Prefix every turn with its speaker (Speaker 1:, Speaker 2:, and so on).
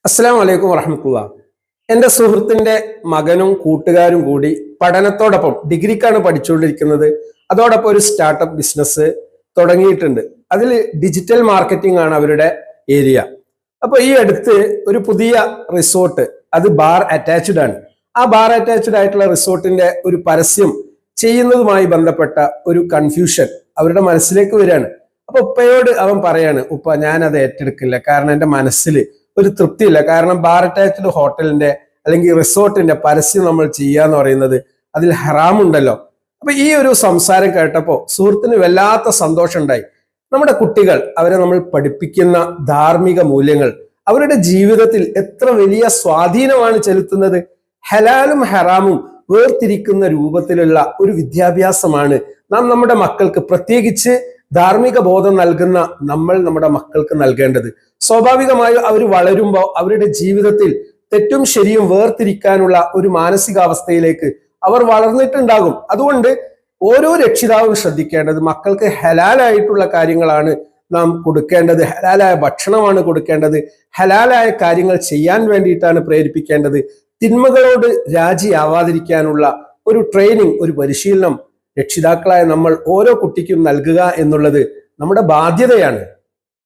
Speaker 1: അസ്സലാമു അലൈക്കും വറഹ്മത്തുള്ളാ. എൻ്റെ സുഹൃത്തിന്റെ മകനും കൂട്ടുകാരും കൂടി പഠനത്തോടൊപ്പം ഡിഗ്രിക്കാണ് പഠിച്ചുകൊണ്ടിരിക്കുന്നത്. അതോടൊപ്പം ഒരു സ്റ്റാർട്ടപ്പ് ബിസിനസ് തുടങ്ങിയിട്ടുണ്ട്. അതിൽ ഡിജിറ്റൽ മാർക്കറ്റിംഗ് ആണ് അവരുടെ ഏരിയ. അപ്പൊ ഈ അടുത്ത് ഒരു പുതിയ റിസോർട്ട്, അത് ബാർ അറ്റാച്ച്ഡ് ആണ്. ആ ബാർ അറ്റാച്ച്ഡ് ആയിട്ടുള്ള റിസോർട്ടിന്റെ ഒരു പരസ്യം ചെയ്യുന്നതുമായി ബന്ധപ്പെട്ട ഒരു കൺഫ്യൂഷൻ അവരുടെ മനസ്സിലേക്ക് വരികയാണ്. അപ്പൊ ഉപ്പയോട് അവൻ പറയാണ്, ഉപ്പ ഞാൻ അത് ഏറ്റെടുക്കില്ല, കാരണം എൻ്റെ മനസ്സിൽ ഒരു തൃപ്തിയില്ല. കാരണം ബാർ അറ്റാച്ച്ഡ് ഹോട്ടലിന്റെ അല്ലെങ്കിൽ റിസോർട്ടിന്റെ പരസ്യം നമ്മൾ ചെയ്യാന്ന് പറയുന്നത് അതിൽ ഹറാമുണ്ടല്ലോ. അപ്പൊ ഈ ഒരു സംസാരം കേട്ടപ്പോ സുഹൃത്തിന് വല്ലാത്ത സന്തോഷം ഉണ്ടായി. നമ്മുടെ കുട്ടികൾ, അവരെ നമ്മൾ പഠിപ്പിക്കുന്ന ധാർമ്മിക മൂല്യങ്ങൾ അവരുടെ ജീവിതത്തിൽ എത്ര വലിയ സ്വാധീനമാണ് ചെലുത്തുന്നത്. ഹലാലും ഹറാമും വേർതിരിക്കുന്ന രൂപത്തിലുള്ള ഒരു വിദ്യാഭ്യാസമാണ് നാം നമ്മുടെ മക്കൾക്ക്, പ്രത്യേകിച്ച് ധാർമ്മിക ബോധം നൽകുന്ന നമ്മൾ നമ്മുടെ മക്കൾക്ക് നൽകേണ്ടത്. സ്വാഭാവികമായും അവർ വളരുമ്പോൾ അവരുടെ ജീവിതത്തിൽ തെറ്റും ശരിയും വേർതിരിക്കാനുള്ള ഒരു മാനസികാവസ്ഥയിലേക്ക് അവർ വളർന്നിട്ടുണ്ടാകും. അതുകൊണ്ട് ഓരോ രക്ഷിതാവും ശ്രദ്ധിക്കേണ്ടത് മക്കൾക്ക് ഹലാലായിട്ടുള്ള കാര്യങ്ങളാണ് നാം കൊടുക്കേണ്ടത്, ഹലാലായ ഭക്ഷണമാണ് കൊടുക്കേണ്ടത്, ഹലാലായ കാര്യങ്ങൾ ചെയ്യാൻ വേണ്ടിയിട്ടാണ് പ്രേരിപ്പിക്കേണ്ടത്. തിന്മകളോട് രാജിയാവാതിരിക്കാനുള്ള ഒരു ട്രെയിനിങ്, ഒരു പരിശീലനം രക്ഷിതാക്കളായ നമ്മൾ ഓരോ കുട്ടിക്കും നൽകുക എന്നുള്ളത് നമ്മുടെ ബാധ്യതയാണ്.